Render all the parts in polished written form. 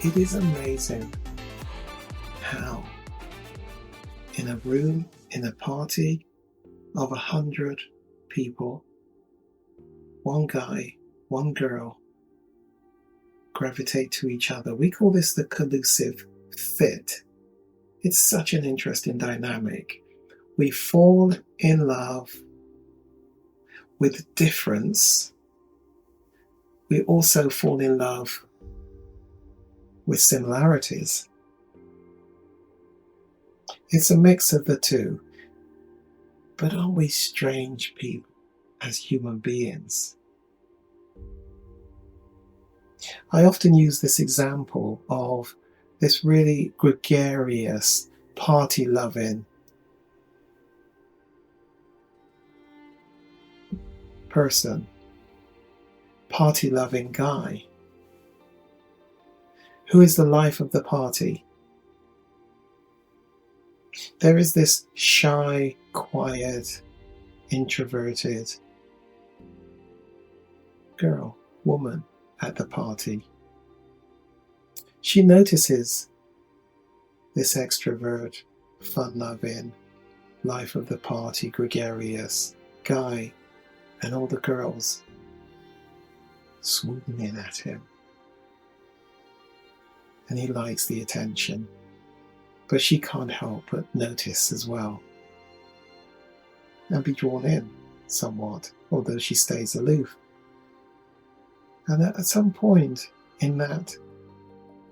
It is amazing how in a room, in a party of 100 people, one guy, one girl gravitate to each other. We call this the collusive fit. It's such an interesting dynamic. We fall in love with difference. We also fall in love with similarities. It's a mix of the two. But aren't we strange people as human beings? I often use this example of this really gregarious, party-loving person, party-loving guy, who is the life of the party. There is this shy, quiet, introverted girl, woman at the party. She notices this extrovert, fun-loving, life of the party, gregarious guy, and all the girls swooping in at him. And he likes the attention. But she can't help but notice as well and be drawn in somewhat, although she stays aloof. And at some point in that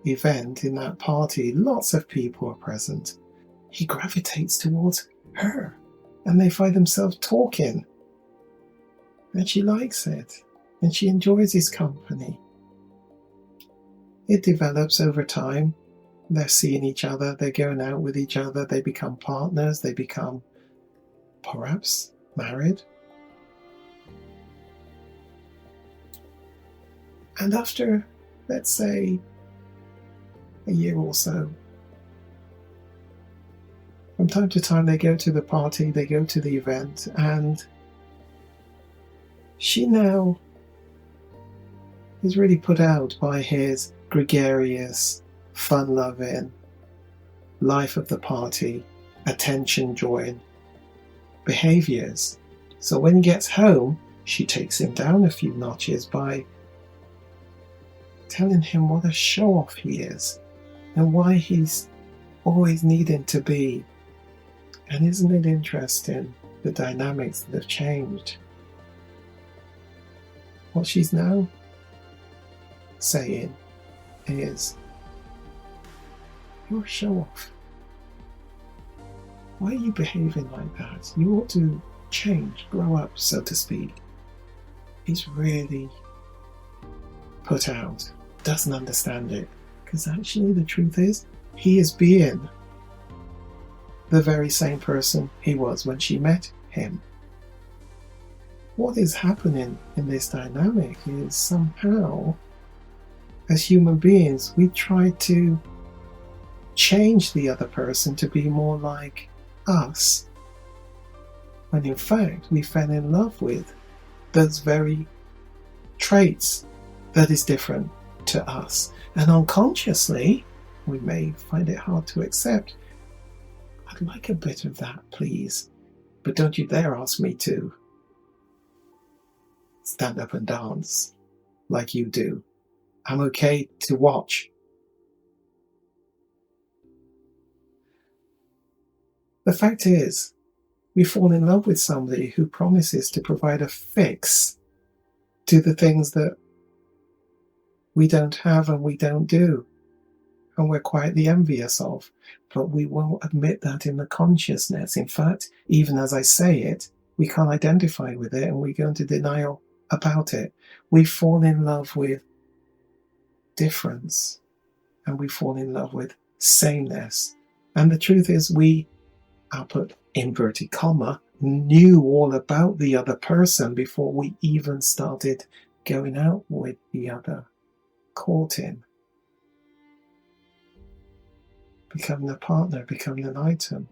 event, in that party, lots of people are present. He gravitates towards her and they find themselves talking. And she likes it and she enjoys his company. It develops over time. They're seeing each other, they're going out with each other, they become partners, they become perhaps married. And after, let's say, a year or so, from time to time they go to the party, they go to the event, and she now is really put out by his gregarious, fun-loving, life of the party, attention-drawing behaviours. So when he gets home, she takes him down a few notches by telling him what a show-off he is and why he's always needing to be. And isn't it interesting, the dynamics that have changed? What she's now saying is, you're a show-off. Why are you behaving like that? You ought to change, grow up, so to speak. He's really put out, doesn't understand it, because actually the truth is, he is being the very same person he was when she met him. What is happening in this dynamic is somehow, as human beings, we try to change the other person to be more like us, when in fact we fell in love with those very traits that is different to us. And unconsciously, we may find it hard to accept. I'd like a bit of that, please. But don't you dare ask me to stand up and dance like you do. I'm okay to watch. The fact is, we fall in love with somebody who promises to provide a fix to the things that we don't have and we don't do, and we're quietly envious of, but we won't admit that in the consciousness. In fact, even as I say it, we can't identify with it and we go into denial about it. We fall in love with difference and we fall in love with sameness. And the truth is, we, I'll put inverted comma, knew all about the other person before we even started going out with the other, courting, becoming a partner, becoming an item.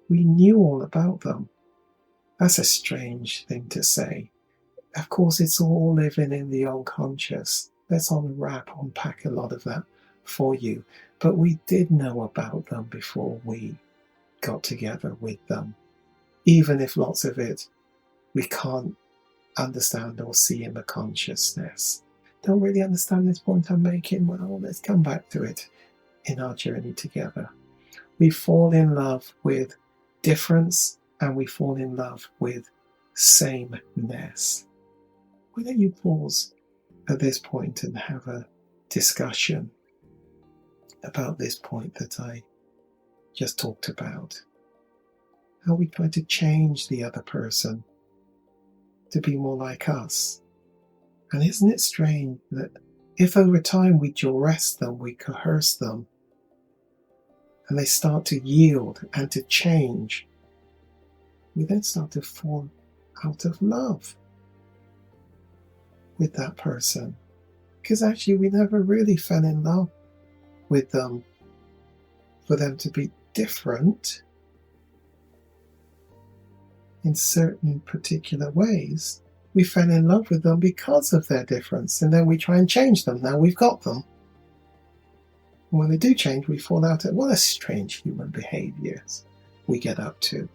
We knew all about them. That's a strange thing to say. Of course, it's all living in the unconscious. Let's unpack a lot of that for you, but we did know about them before we got together with them, even if lots of it we can't understand or see in the consciousness. Don't really understand this point I'm making? Well, let's come back to it in our journey together. We fall in love with difference and we fall in love with sameness. Why don't you pause at this point and have a discussion about this point that I just talked about? How we try to change the other person to be more like us. And isn't it strange that if over time we duress them, we coerce them, and they start to yield and to change, we then start to fall out of love with that person. Because actually we never really fell in love with them for them to be different in certain particular ways. We fell in love with them because of their difference, and then we try and change them. Now we've got them. And when they do change, we fall out at what a strange human behaviours we get up to.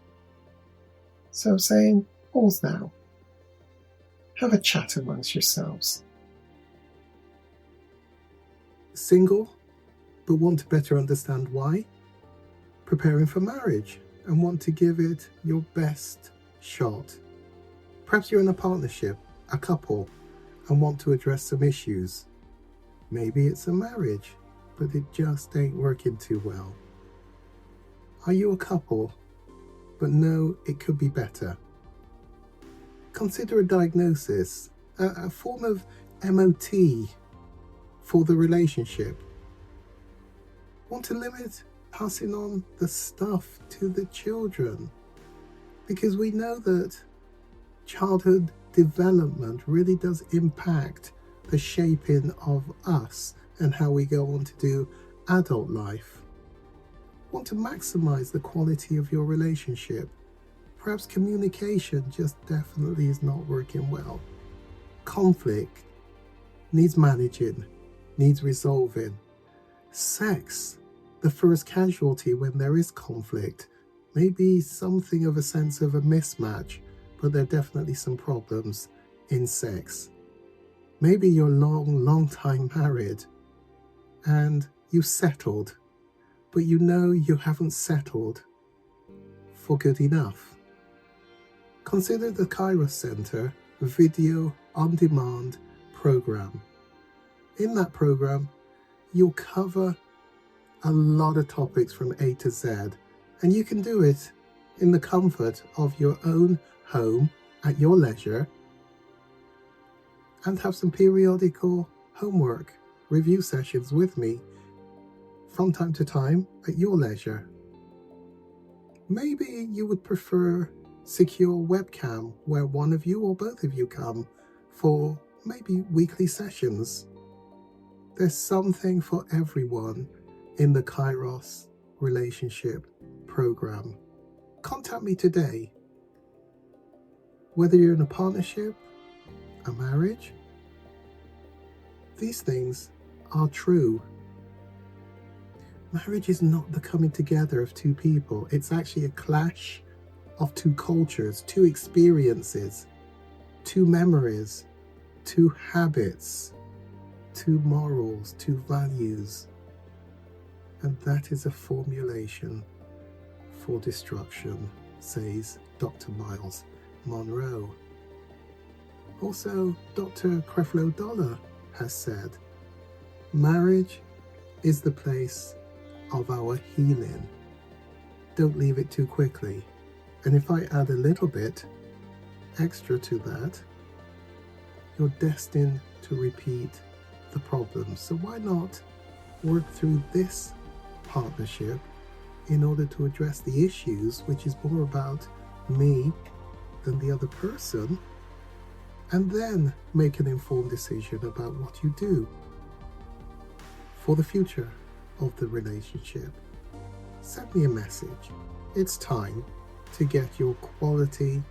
So I'm saying, pause now. Have a chat amongst yourselves. Single, but want to better understand why? Preparing for marriage and want to give it your best shot. Perhaps you're in a partnership, a couple, and want to address some issues. Maybe it's a marriage, but it just ain't working too well. Are you a couple, but know it could be better? Consider a diagnosis, a form of MOT for the relationship. Want to limit passing on the stuff to the children? Because we know that childhood development really does impact the shaping of us and how we go on to do adult life. Want to maximize the quality of your relationship? Perhaps communication just definitely is not working well. Conflict needs managing, needs resolving. Sex, the first casualty when there is conflict, may be something of a sense of a mismatch, but there are definitely some problems in sex. Maybe you're long time married and you've settled, but you know you haven't settled for good enough. Consider the Kairos Center video on demand program. In that program, you'll cover a lot of topics from A to Z, and you can do it in the comfort of your own home at your leisure, and have some periodical homework review sessions with me from time to time at your leisure. Maybe you would prefer secure webcam where one of you or both of you come for maybe weekly sessions. There's something for everyone in the Kairos relationship program. Contact me today. Whether you're in a partnership, a marriage, these things are true. Marriage is not the coming together of two people. It's actually a clash of two cultures, two experiences, two memories, two habits, two morals, two values. And that is a formulation for destruction, says Dr. Miles Monroe. Also, Dr. Creflo Dollar has said, marriage is the place of our healing. Don't leave it too quickly. And if I add a little bit extra to that, you're destined to repeat the problems. So why not work through this partnership in order to address the issues, which is more about me than the other person, and then make an informed decision about what you do for the future of the relationship. Send me a message. It's time to get your quality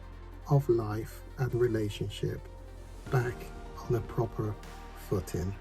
of life and relationship back on a proper footing.